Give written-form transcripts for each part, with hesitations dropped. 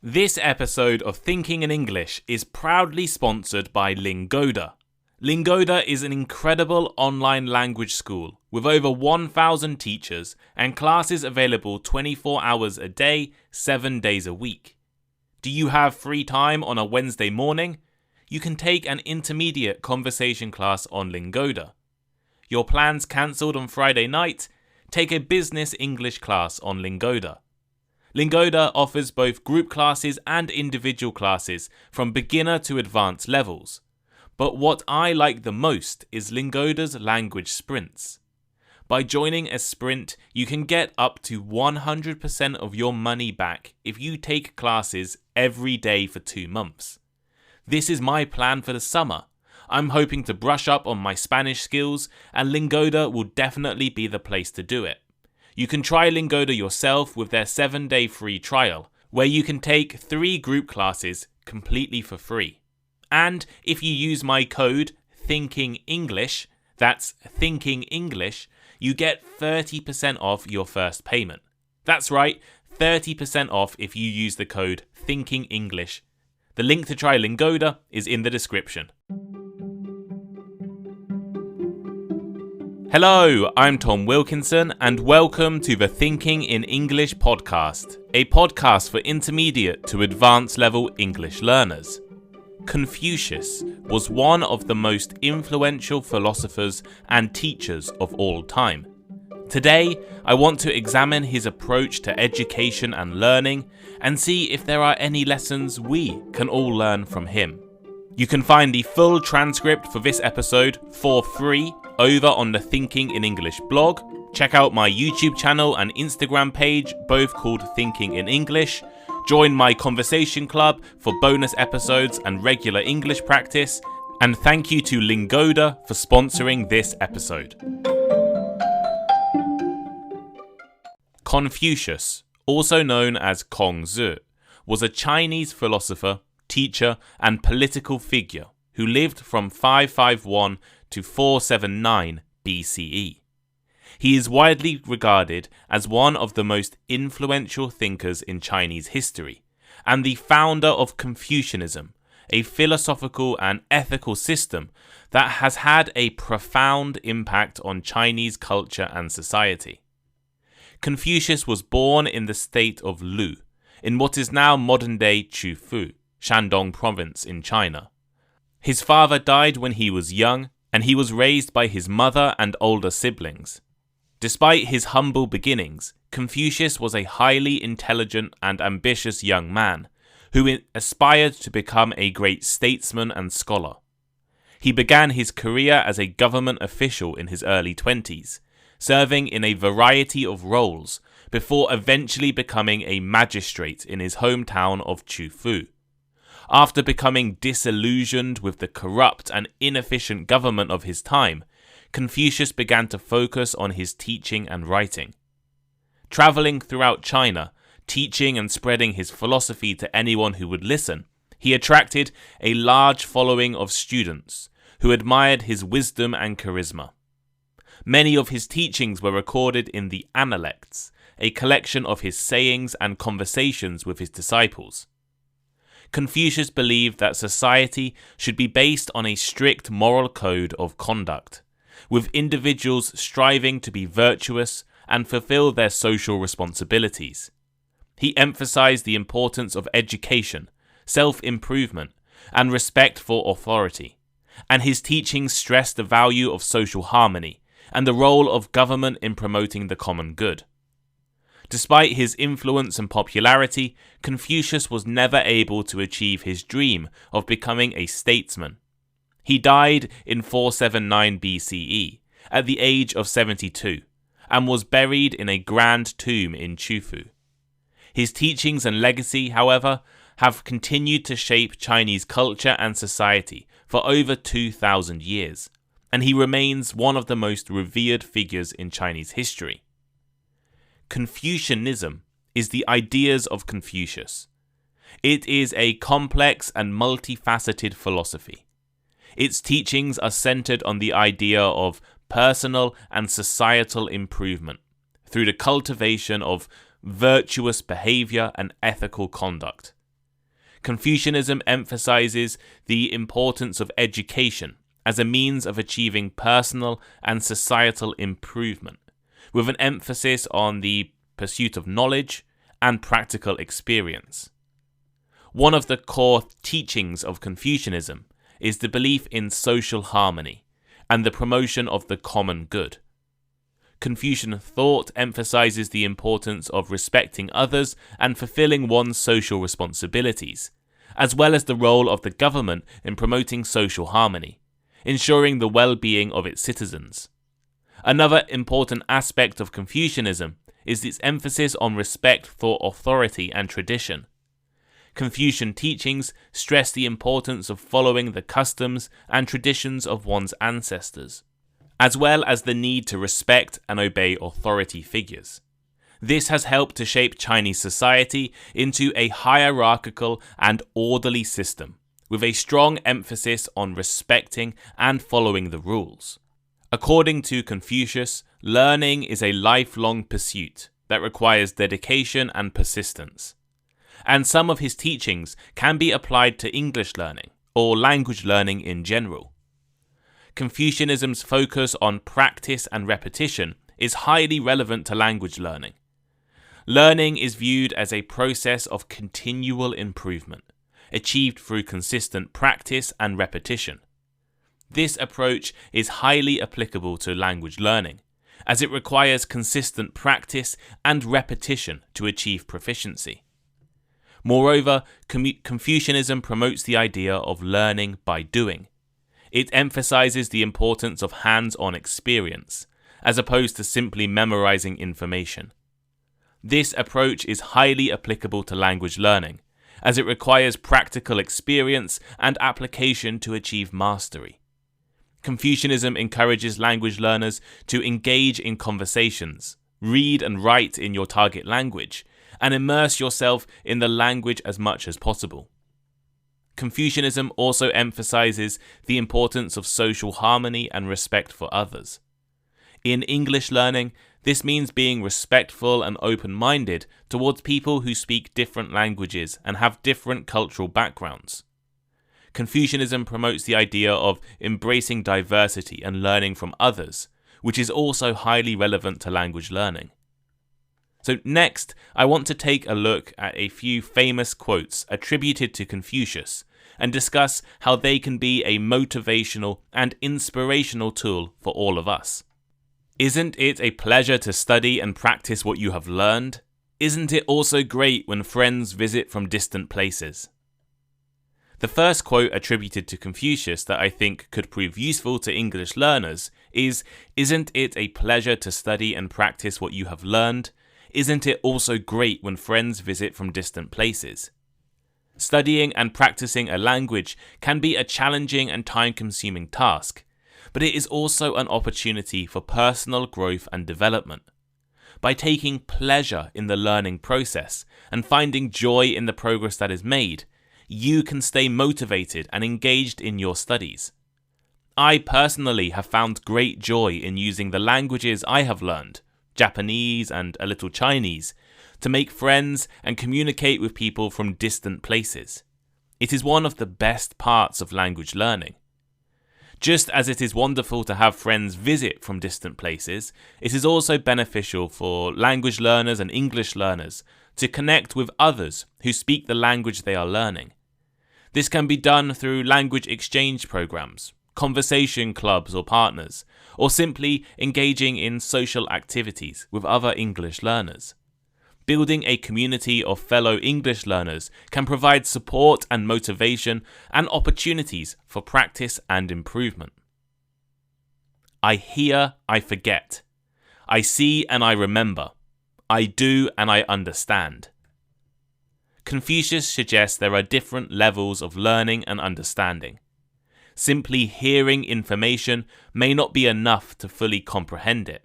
This episode of Thinking in English is proudly sponsored by LINGODA. LINGODA is an incredible online language school with over 1,000 teachers and classes available 24 hours a day, 7 days a week. Do you have free time on a Wednesday morning? You can take an intermediate conversation class on LINGODA. Your plans cancelled on Friday night? Take a business English class on LINGODA. LINGODA offers both group classes and individual classes from beginner to advanced levels. But what I like the most is LINGODA's language sprints. By joining a sprint, you can get up to 100% of your money back if you take classes every day for 2 months. This is my plan for the summer. I'm hoping to brush up on my Spanish skills, and LINGODA will definitely be the place to do it. You can try LINGODA yourself with their 7-day free trial, where you can take 3 group classes completely for free. And if you use my code THINKINGENGLISH, that's Thinking English, you get 30% off your first payment. That's right, 30% off if you use the code THINKINGENGLISH. The link to try LINGODA is in the description. Hello, I'm Tom Wilkinson and welcome to the Thinking in English podcast, a podcast for intermediate to advanced level English learners. Confucius was one of the most influential philosophers and teachers of all time. Today, I want to examine his approach to education and learning and see if there are any lessons we can all learn from him. You can find the full transcript for this episode for free over on the Thinking in English blog. Check out my YouTube channel and Instagram page, both called Thinking in English. Join my conversation club for bonus episodes and regular English practice. And thank you to LINGODA for sponsoring this episode. Confucius, also known as Kongzi, was a Chinese philosopher, teacher, and political figure who lived from 551 to 479 BCE. He is widely regarded as one of the most influential thinkers in Chinese history, and the founder of Confucianism, a philosophical and ethical system that has had a profound impact on Chinese culture and society. Confucius was born in the state of Lu, in what is now modern-day Qufu, Shandong province in China. His father died when he was young, and he was raised by his mother and older siblings. Despite his humble beginnings, Confucius was a highly intelligent and ambitious young man who aspired to become a great statesman and scholar. He began his career as a government official in his early 20s, serving in a variety of roles before eventually becoming a magistrate in his hometown of Qufu. After becoming disillusioned with the corrupt and inefficient government of his time, Confucius began to focus on his teaching and writing. Traveling throughout China, teaching and spreading his philosophy to anyone who would listen, he attracted a large following of students who admired his wisdom and charisma. Many of his teachings were recorded in the Analects, a collection of his sayings and conversations with his disciples. Confucius believed that society should be based on a strict moral code of conduct, with individuals striving to be virtuous and fulfill their social responsibilities. He emphasized the importance of education, self-improvement, and respect for authority, and his teachings stressed the value of social harmony and the role of government in promoting the common good. Despite his influence and popularity, Confucius was never able to achieve his dream of becoming a statesman. He died in 479 BCE at the age of 72 and was buried in a grand tomb in Qufu. His teachings and legacy, however, have continued to shape Chinese culture and society for over 2,000 years, and he remains one of the most revered figures in Chinese history. Confucianism is the ideas of Confucius. It is a complex and multifaceted philosophy. Its teachings are centered on the idea of personal and societal improvement through the cultivation of virtuous behavior and ethical conduct, Confucianism emphasizes the importance of education as a means of achieving personal and societal improvement, with an emphasis on the pursuit of knowledge and practical experience. One of the core teachings of Confucianism is the belief in social harmony and the promotion of the common good. Confucian thought emphasizes the importance of respecting others and fulfilling one's social responsibilities, as well as the role of the government in promoting social harmony, ensuring the well-being of its citizens. Another important aspect of Confucianism is its emphasis on respect for authority and tradition. Confucian teachings stress the importance of following the customs and traditions of one's ancestors, as well as the need to respect and obey authority figures. This has helped to shape Chinese society into a hierarchical and orderly system, with a strong emphasis on respecting and following the rules. According to Confucius, learning is a lifelong pursuit that requires dedication and persistence. And some of his teachings can be applied to English learning, or language learning in general. Confucianism's focus on practice and repetition is highly relevant to language learning. Learning is viewed as a process of continual improvement, achieved through consistent practice and repetition. This approach is highly applicable to language learning, as it requires consistent practice and repetition to achieve proficiency. Moreover, Confucianism promotes the idea of learning by doing. It emphasizes the importance of hands-on experience, as opposed to simply memorizing information. This approach is highly applicable to language learning, as it requires practical experience and application to achieve mastery. Confucianism encourages language learners to engage in conversations, read and write in your target language, and immerse yourself in the language as much as possible. Confucianism also emphasizes the importance of social harmony and respect for others. In English learning, this means being respectful and open-minded towards people who speak different languages and have different cultural backgrounds. Confucianism promotes the idea of embracing diversity and learning from others, which is also highly relevant to language learning. So next, I want to take a look at a few famous quotes attributed to Confucius and discuss how they can be a motivational and inspirational tool for all of us. Isn't it a pleasure to study and practice what you have learned? Isn't it also great when friends visit from distant places? The first quote attributed to Confucius that I think could prove useful to English learners is, "Isn't it a pleasure to study and practice what you have learned? Isn't it also great when friends visit from distant places?" Studying and practicing a language can be a challenging and time-consuming task, but it is also an opportunity for personal growth and development. By taking pleasure in the learning process and finding joy in the progress that is made, you can stay motivated and engaged in your studies. I personally have found great joy in using the languages I have learned, Japanese and a little Chinese, to make friends and communicate with people from distant places. It is one of the best parts of language learning. Just as it is wonderful to have friends visit from distant places, it is also beneficial for language learners and English learners to connect with others who speak the language they are learning. This can be done through language exchange programs, conversation clubs or partners, or simply engaging in social activities with other English learners. Building a community of fellow English learners can provide support and motivation and opportunities for practice and improvement. I hear, I forget. I see and I remember. I do and I understand. Confucius suggests there are different levels of learning and understanding. Simply hearing information may not be enough to fully comprehend it,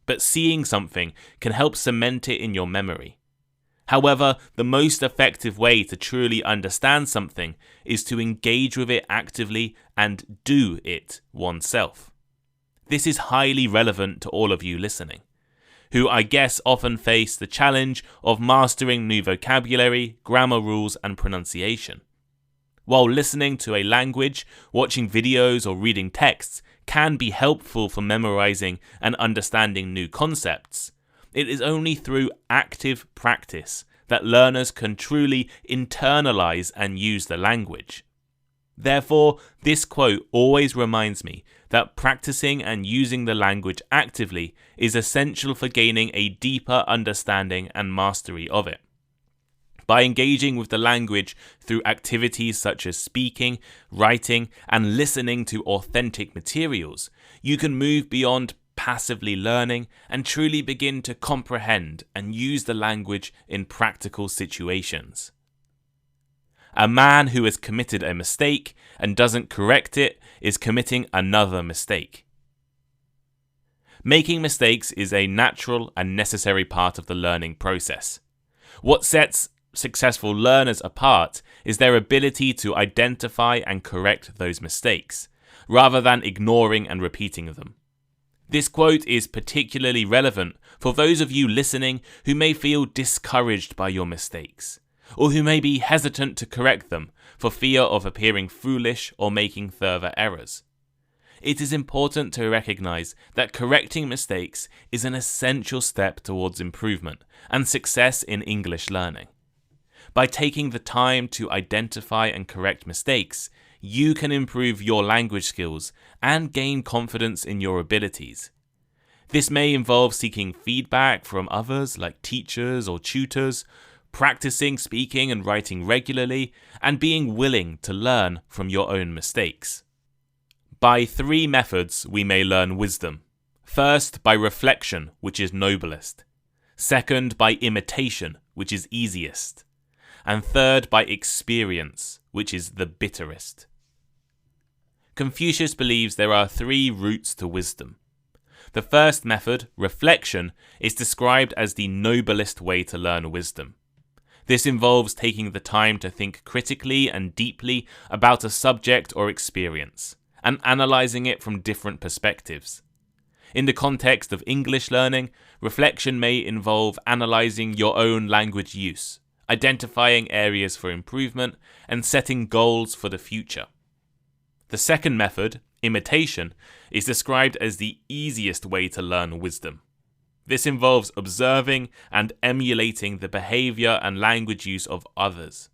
but seeing something can help cement it in your memory. However, the most effective way to truly understand something is to engage with it actively and do it oneself. This is highly relevant to all of you listening. who I guess often face the challenge of mastering new vocabulary, grammar rules, and pronunciation. While listening to a language, watching videos, or reading texts can be helpful for memorizing and understanding new concepts, it is only through active practice that learners can truly internalize and use the language. Therefore, this quote always reminds me that practicing and using the language actively is essential for gaining a deeper understanding and mastery of it. By engaging with the language through activities such as speaking, writing, and listening to authentic materials, you can move beyond passively learning and truly begin to comprehend and use the language in practical situations. A man who has committed a mistake and doesn't correct it is committing another mistake. Making mistakes is a natural and necessary part of the learning process. What sets successful learners apart is their ability to identify and correct those mistakes, rather than ignoring and repeating them. This quote is particularly relevant for those of you listening who may feel discouraged by your mistakes, or who may be hesitant to correct them for fear of appearing foolish or making further errors. It is important to recognize that correcting mistakes is an essential step towards improvement and success in English learning. By taking the time to identify and correct mistakes, you can improve your language skills and gain confidence in your abilities. This may involve seeking feedback from others like teachers or tutors, practicing speaking and writing regularly, and being willing to learn from your own mistakes. By 3 methods we may learn wisdom. First, by reflection, which is noblest. Second, by imitation, which is easiest. And third, by experience, which is the bitterest. Confucius believes there are 3 routes to wisdom. The first method, reflection, is described as the noblest way to learn wisdom. This involves taking the time to think critically and deeply about a subject or experience, and analyzing it from different perspectives. In the context of English learning, reflection may involve analyzing your own language use, identifying areas for improvement, and setting goals for the future. The second method, imitation, is described as the easiest way to learn wisdom. This involves observing and emulating the behavior and language use of others.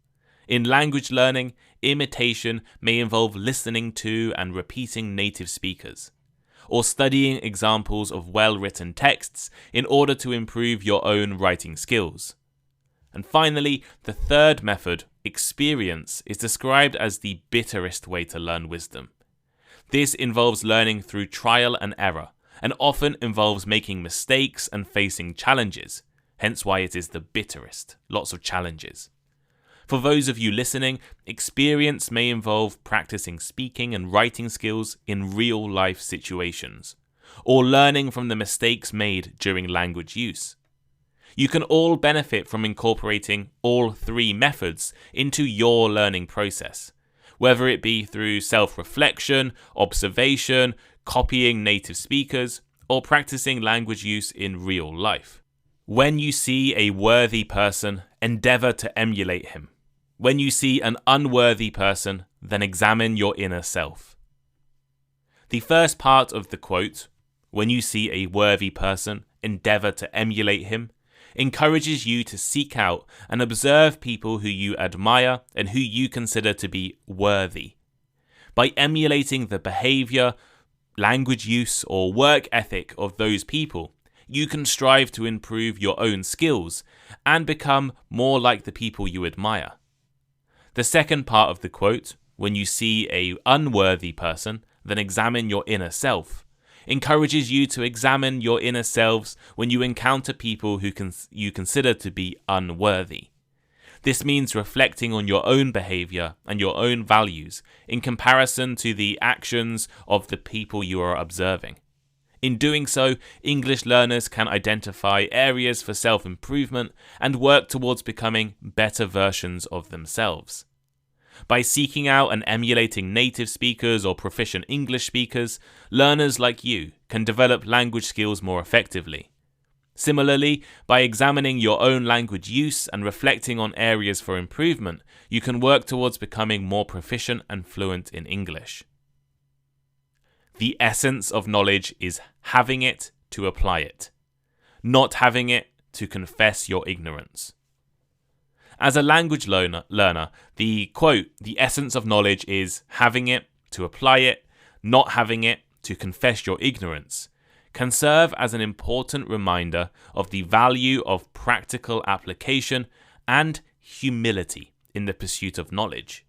In language learning, imitation may involve listening to and repeating native speakers, or studying examples of well-written texts in order to improve your own writing skills. And finally, the third method, experience, is described as the bitterest way to learn wisdom. This involves learning through trial and error, and often involves making mistakes and facing challenges, hence why it is the bitterest, lots of challenges. For those of you listening, experience may involve practicing speaking and writing skills in real-life situations, or learning from the mistakes made during language use. You can all benefit from incorporating all 3 methods into your learning process, whether it be through self-reflection, observation, copying native speakers, or practicing language use in real life. When you see a worthy person, endeavor to emulate him. When you see an unworthy person, then examine your inner self. The first part of the quote, when you see a worthy person, endeavor to emulate him, encourages you to seek out and observe people who you admire and who you consider to be worthy. By emulating the behavior, language use, or work ethic of those people, you can strive to improve your own skills and become more like the people you admire. The second part of the quote, when you see an unworthy person, then examine your inner self, encourages you to examine your inner selves when you encounter people who you consider to be unworthy. This means reflecting on your own behavior and your own values in comparison to the actions of the people you are observing. In doing so, English learners can identify areas for self-improvement and work towards becoming better versions of themselves. By seeking out and emulating native speakers or proficient English speakers, learners like you can develop language skills more effectively. Similarly, by examining your own language use and reflecting on areas for improvement, you can work towards becoming more proficient and fluent in English. The essence of knowledge is having it to apply it, not having it to confess your ignorance. As a language learner, the quote, "the essence of knowledge is having it to apply it, not having it to confess your ignorance," can serve as an important reminder of the value of practical application and humility in the pursuit of knowledge.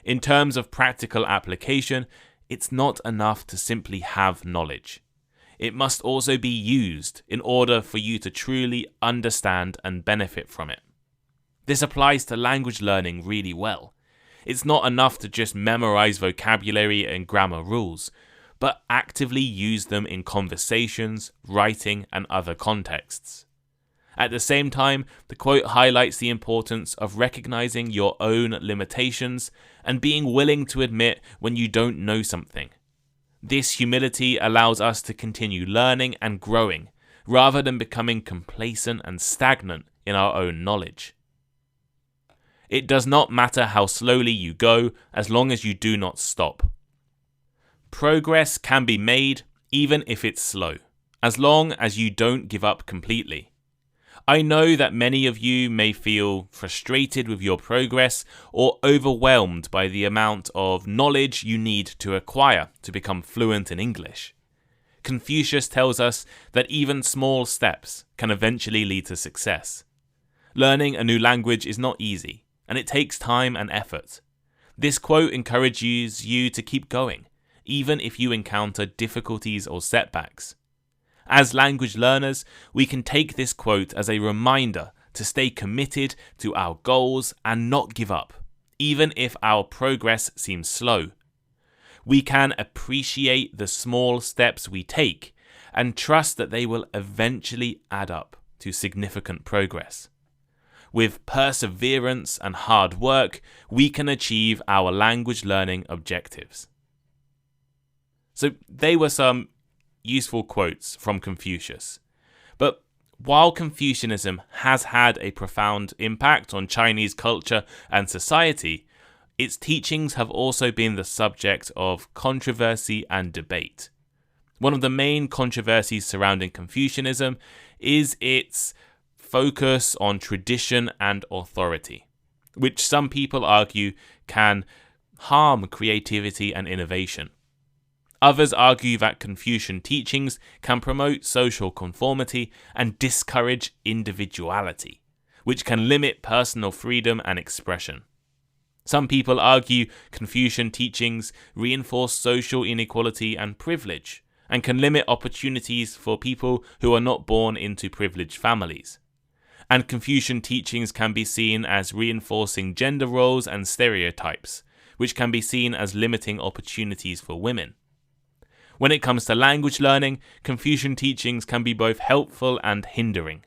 In terms of practical application, it's not enough to simply have knowledge. It must also be used in order for you to truly understand and benefit from it. This applies to language learning really well. It's not enough to just memorize vocabulary and grammar rules, but actively use them in conversations, writing, and other contexts. At the same time, the quote highlights the importance of recognizing your own limitations and being willing to admit when you don't know something. This humility allows us to continue learning and growing, rather than becoming complacent and stagnant in our own knowledge. It does not matter how slowly you go, as long as you do not stop. Progress can be made even if it's slow, as long as you don't give up completely. I know that many of you may feel frustrated with your progress or overwhelmed by the amount of knowledge you need to acquire to become fluent in English. Confucius tells us that even small steps can eventually lead to success. Learning a new language is not easy, and it takes time and effort. This quote encourages you to keep going, even if you encounter difficulties or setbacks. As language learners, we can take this quote as a reminder to stay committed to our goals and not give up, even if our progress seems slow. We can appreciate the small steps we take and trust that they will eventually add up to significant progress. With perseverance and hard work, we can achieve our language learning objectives. So they were some useful quotes from Confucius. But while Confucianism has had a profound impact on Chinese culture and society, its teachings have also been the subject of controversy and debate. One of the main controversies surrounding Confucianism is its focus on tradition and authority, which some people argue can harm creativity and innovation. Others argue that Confucian teachings can promote social conformity and discourage individuality, which can limit personal freedom and expression. Some people argue Confucian teachings reinforce social inequality and privilege, and can limit opportunities for people who are not born into privileged families. And Confucian teachings can be seen as reinforcing gender roles and stereotypes, which can be seen as limiting opportunities for women. When it comes to language learning, Confucian teachings can be both helpful and hindering.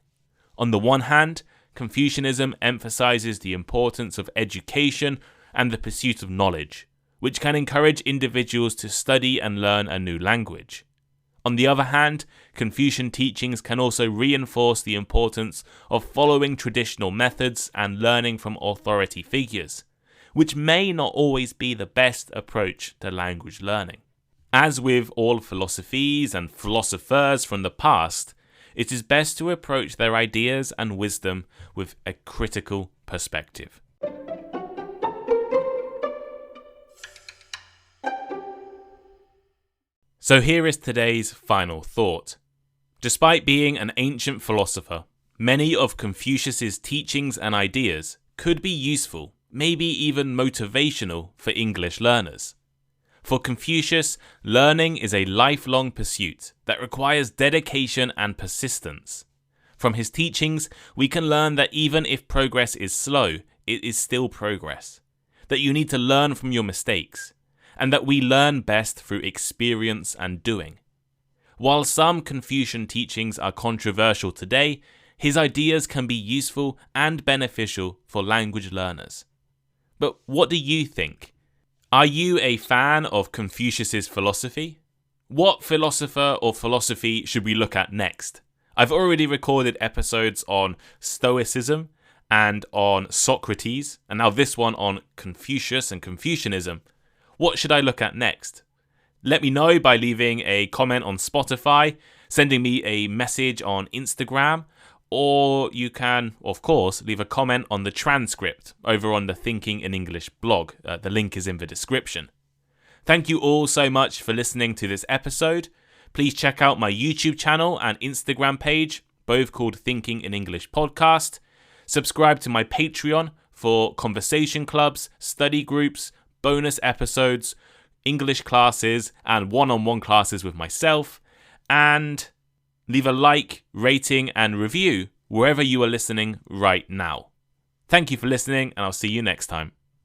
On the one hand, Confucianism emphasizes the importance of education and the pursuit of knowledge, which can encourage individuals to study and learn a new language. On the other hand, Confucian teachings can also reinforce the importance of following traditional methods and learning from authority figures, which may not always be the best approach to language learning. As with all philosophies and philosophers from the past, it is best to approach their ideas and wisdom with a critical perspective. So here is today's final thought. Despite being an ancient philosopher, many of Confucius's teachings and ideas could be useful, maybe even motivational for English learners. For Confucius, learning is a lifelong pursuit that requires dedication and persistence. From his teachings, we can learn that even if progress is slow, it is still progress. That you need to learn from your mistakes, and that we learn best through experience and doing. While some Confucian teachings are controversial today, his ideas can be useful and beneficial for language learners. But what do you think? Are you a fan of Confucius's philosophy? What philosopher or philosophy should we look at next? I've already recorded episodes on Stoicism and on Socrates, and now this one on Confucius and Confucianism. What should I look at next? Let me know by leaving a comment on Spotify, sending me a message on Instagram, or you can, of course, leave a comment on the transcript over on the Thinking in English blog. The link is in the description. Thank you all so much for listening to this episode. Please check out my YouTube channel and Instagram page, both called Thinking in English Podcast. Subscribe to my Patreon for conversation clubs, study groups, bonus episodes, English classes, and one-on-one classes with myself. And leave a like, rating, and review wherever you are listening right now. Thank you for listening, and I'll see you next time.